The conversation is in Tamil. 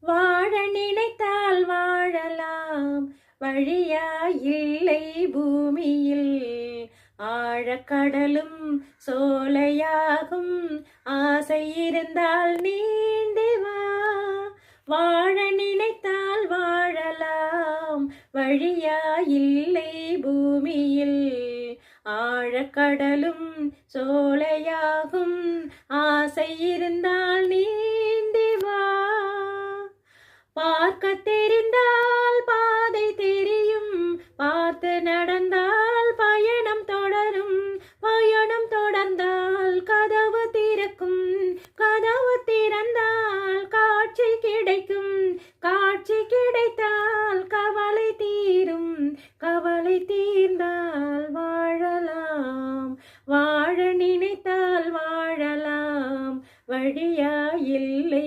வாழ நினைத்தால் வாழலாம், வழியா இல்லை பூமியில். ஆழக்கடலும் சோலையாகும், ஆசை இருந்தால் நீந்தி வா. வாழ நினைத்தால் வாழலாம், வழியா இல்லை பூமியில். ஆழக்கடலும் சோலையாகும், ஆசை இருந்தால் நீ